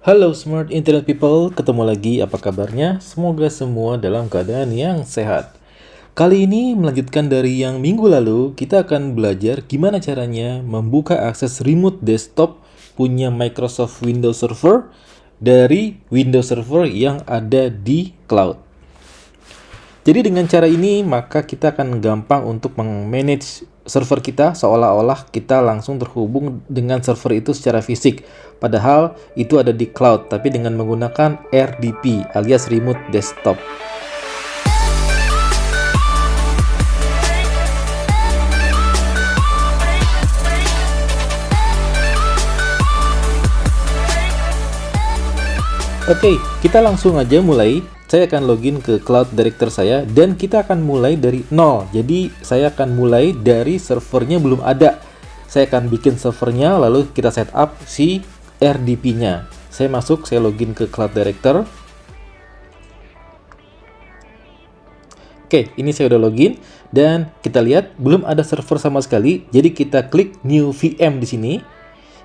Halo Smart Internet People, ketemu lagi, apa kabarnya? Semoga semua dalam keadaan yang sehat. Kali ini melanjutkan dari yang minggu lalu, kita akan belajar gimana caranya membuka akses remote desktop punya Microsoft Windows Server dari Windows Server yang ada di cloud. Jadi dengan cara ini maka kita akan gampang untuk meng-manage server kita seolah-olah kita langsung terhubung dengan server itu secara fisik. Padahal itu ada di cloud tapi dengan menggunakan RDP alias Remote Desktop. Oke, kita langsung aja mulai. Saya akan login ke Cloud Director saya dan kita akan mulai dari nol. Jadi saya akan mulai dari servernya belum ada. Saya akan bikin servernya lalu kita setup si RDP-nya. Saya masuk, saya login ke Cloud Director. Oke, ini saya udah login dan kita lihat belum ada server sama sekali. Jadi kita klik New VM di sini.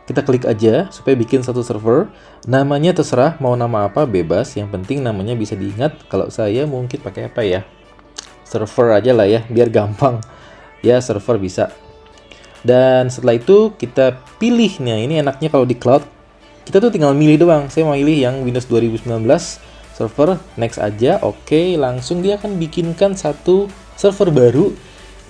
Kita klik aja supaya bikin satu server. Namanya terserah mau nama apa, bebas. Yang penting namanya bisa diingat. Kalau saya mungkin pakai apa ya? Server aja lah ya, biar gampang. Ya, server bisa. Dan setelah itu kita pilih. Nah, ini enaknya kalau di cloud. Kita tuh tinggal milih doang. Saya mau pilih yang Windows 2019 server, next aja. Oke, langsung dia akan bikinkan satu server baru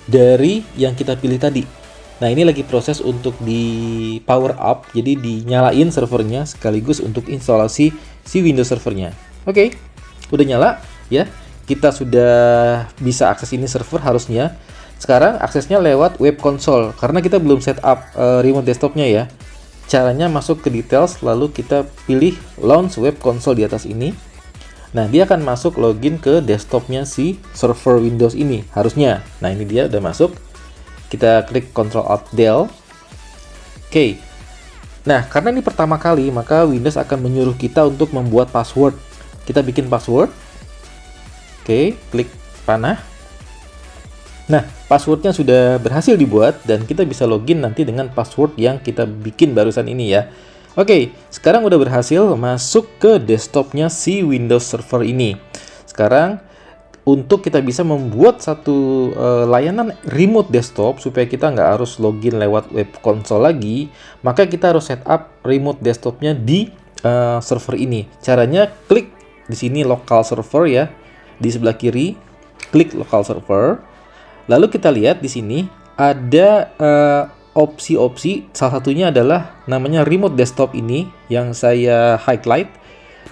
dari yang kita pilih tadi. Nah, ini lagi proses untuk di power up, jadi dinyalain servernya sekaligus untuk instalasi si Windows servernya. Oke, udah nyala ya. Kita sudah bisa akses ini server harusnya. Sekarang aksesnya lewat web console karena kita belum setup remote desktopnya ya. Caranya masuk ke details lalu kita pilih launch web console di atas ini. Nah, dia akan masuk login ke desktopnya si server Windows ini harusnya. Nah, ini dia udah masuk. Kita klik Ctrl Alt Del. Oke. Nah, karena ini pertama kali, maka Windows akan menyuruh kita untuk membuat password. Kita bikin password. Oke, klik panah. Nah, passwordnya sudah berhasil dibuat dan kita bisa login nanti dengan password yang kita bikin barusan ini ya. Oke, sekarang udah berhasil masuk ke desktopnya si Windows Server ini. Sekarang untuk kita bisa membuat satu layanan remote desktop supaya kita nggak harus login lewat web console lagi, maka kita harus setup remote desktopnya di server ini. Caranya klik di sini local server ya, di sebelah kiri, klik local server. Lalu kita lihat di sini ada opsi-opsi, salah satunya adalah namanya remote desktop ini yang saya highlight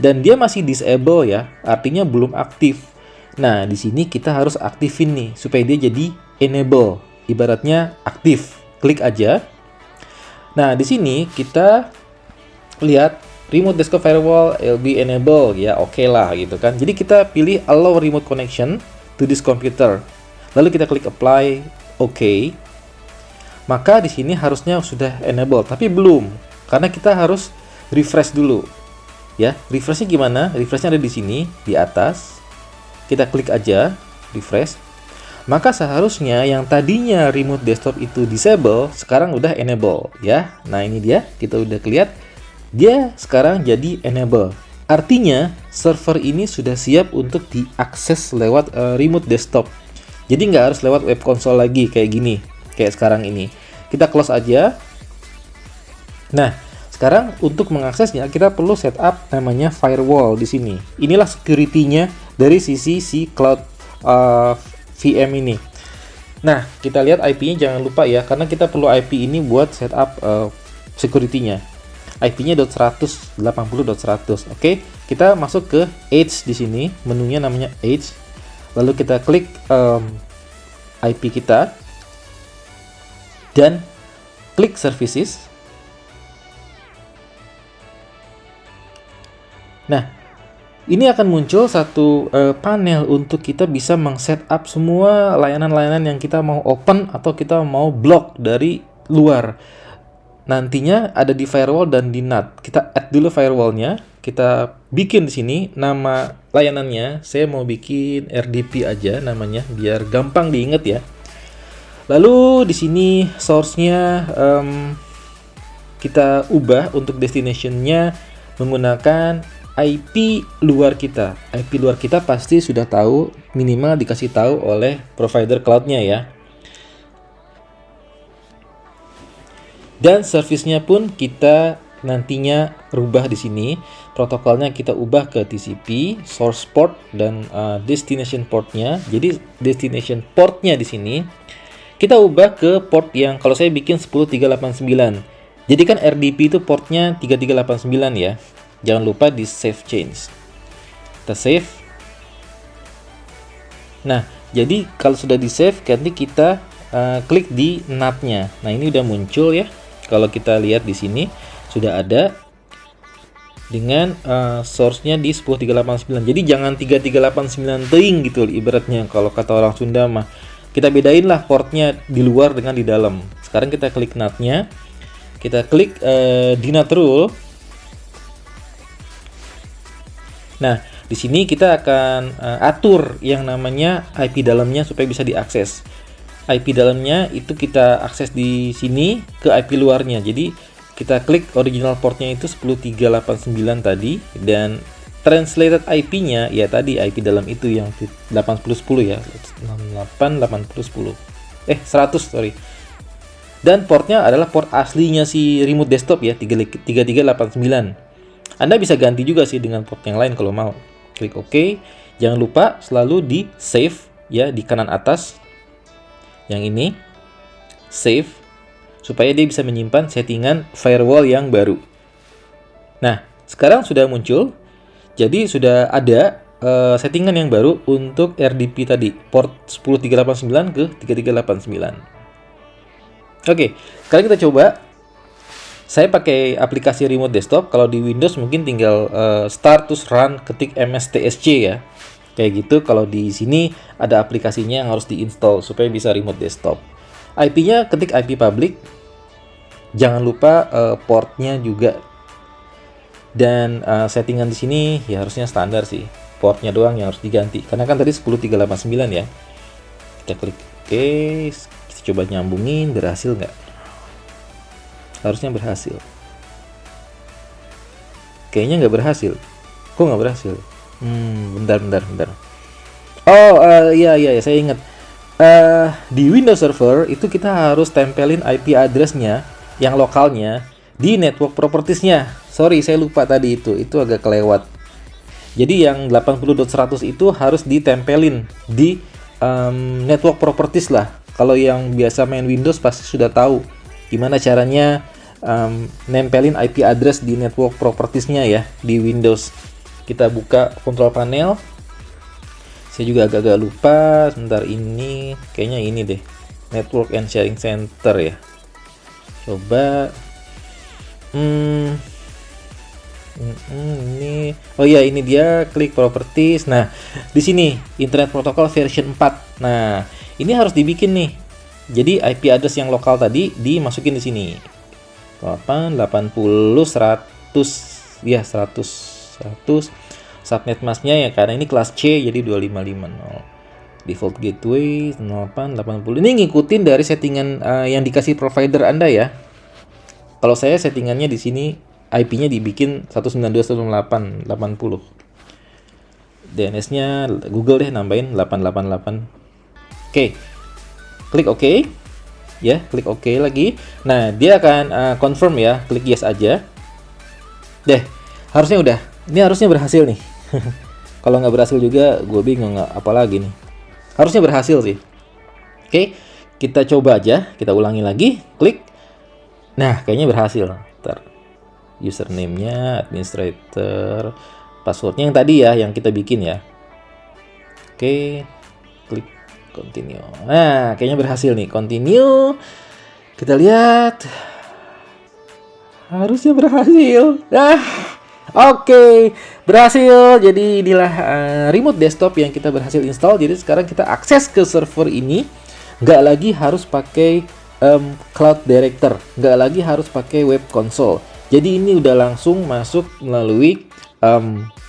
dan dia masih disable ya, artinya belum aktif. Nah, di sini kita harus aktifin nih supaya dia jadi enable, ibaratnya aktif. Klik aja. Nah, di sini kita lihat remote desktop firewall will be enable ya, oke lah gitu kan. Jadi kita pilih allow remote connection to this computer. Lalu kita klik apply, oke. Maka di sini harusnya sudah enable, tapi belum karena kita harus refresh dulu. Ya, refreshnya gimana? Refreshnya ada di sini di atas. Kita klik aja, refresh. Maka seharusnya yang tadinya remote desktop itu disable, sekarang udah enable ya. Nah, ini dia, kita udah lihat. Dia sekarang jadi enable. Artinya, server ini sudah siap untuk diakses lewat remote desktop. Jadi nggak harus lewat web console lagi kayak gini, kayak sekarang ini. Kita close aja. Nah, sekarang untuk mengaksesnya kita perlu setup namanya firewall di sini. Inilah security-nya dari sisi si cloud VM ini. Nah, kita lihat IP-nya jangan lupa ya, karena kita perlu IP ini buat setup security-nya. IP-nya .100.80.100. Oke, kita masuk ke Edge di sini, menunya namanya Edge. Lalu kita klik IP kita dan klik Services. Nah, ini akan muncul satu panel untuk kita bisa meng-setup semua layanan-layanan yang kita mau open atau kita mau block dari luar. Nantinya ada di firewall dan di NAT. Kita add dulu firewallnya. Kita bikin di sini nama layanannya. Saya mau bikin RDP aja namanya biar gampang diingat ya. Lalu di sini source-nya kita ubah untuk destination-nya menggunakan IP luar kita. IP luar kita pasti sudah tahu, minimal dikasih tahu oleh provider cloudnya ya. Dan servisnya pun kita nantinya rubah di sini. Protokolnya kita ubah ke TCP, source port dan destination portnya. Jadi destination portnya di sini kita ubah ke port yang kalau saya bikin 10389. Jadi kan RDP itu portnya 3389 ya. Jangan lupa di save change. Kita save. Nah, jadi kalau sudah di save, nanti kita klik di NAT-nya. Nah, ini udah muncul ya. Kalau kita lihat di sini sudah ada dengan source-nya di 10389. Jadi jangan 3389 teing gitu ibaratnya kalau kata orang Sunda mah. Kita bedain lah portnya di luar dengan di dalam. Sekarang kita klik NAT-nya. Kita klik DNAT rule. Nah, di sini kita akan atur yang namanya IP dalamnya supaya bisa diakses. IP dalamnya itu kita akses di sini ke IP luarnya. Jadi kita klik original portnya itu 10389 tadi, dan translated IP-nya ya tadi IP dalam itu yang 8010 ya, 688010. 100 sorry. Dan portnya adalah port aslinya si remote desktop ya, 3389. Anda bisa ganti juga sih dengan port yang lain kalau mau. Klik OK. Jangan lupa selalu di save ya di kanan atas. Yang ini save supaya dia bisa menyimpan settingan firewall yang baru. Nah, sekarang sudah muncul. Jadi sudah ada settingan yang baru untuk RDP tadi, port 10389 ke 3389. Oke, sekarang kita coba. Saya pakai aplikasi remote desktop. Kalau di Windows mungkin tinggal start terus run ketik mstsc ya. Kayak gitu. Kalau di sini ada aplikasinya yang harus diinstal supaya bisa remote desktop. IP-nya ketik IP public. Jangan lupa portnya juga. Dan settingan di sini ya harusnya standar sih. Portnya doang yang harus diganti. Karena kan tadi 10389 ya. Kita klik OK. Kita coba nyambungin, berhasil nggak? Harusnya berhasil. Kayaknya nggak berhasil. Kok nggak berhasil? Bentar. Oh, iya, saya ingat. Di Windows Server itu kita harus tempelin IP address-nya yang lokalnya di network properties-nya. Sorry, saya lupa tadi itu agak kelewat. Jadi yang 80.100 itu harus ditempelin di network properties lah. Kalau yang biasa main Windows pasti sudah tahu gimana caranya nempelin IP address di network properties-nya ya di Windows. Kita buka control panel. Saya juga agak-agak lupa. Sebentar, ini kayaknya ini deh, Network and Sharing Center ya. Coba ini, oh ya ini dia, klik properties. Nah, di sini Internet Protocol version 4. Nah, ini harus dibikin nih. Jadi IP address yang lokal tadi dimasukin di sini. 80 100 ya, 100 subnet masknya ya, karena ini kelas C jadi 2550. Default gateway 0880. Ini ngikutin dari settingan yang dikasih provider Anda ya. Kalau saya settingannya di sini IP-nya dibikin 192.168.80. DNS-nya Google deh, nambahin 888. Oke. Klik OK. Ya, klik OK lagi. Nah, dia akan confirm ya. Klik yes aja. Deh, harusnya udah. Ini harusnya berhasil nih. Kalau nggak berhasil juga, gue bingung apa lagi nih. Harusnya berhasil sih. Oke, kita coba aja. Kita ulangi lagi. Klik. Nah, kayaknya berhasil. Ntar. Username-nya, administrator, passwordnya yang tadi ya, yang kita bikin ya. Oke, klik continue. Nah, kayaknya berhasil nih. Continue. Kita lihat. Harusnya berhasil. Oke, berhasil. Jadi inilah remote desktop yang kita berhasil install. Jadi sekarang kita akses ke server ini, nggak lagi harus pakai Cloud Director, nggak lagi harus pakai web console. Jadi ini udah langsung masuk melalui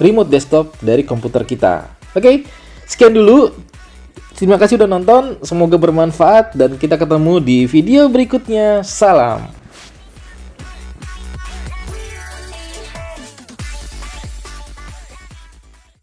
remote desktop dari komputer kita. Oke, sekian dulu. Terima kasih udah nonton. Semoga bermanfaat dan kita ketemu di video berikutnya. Salam.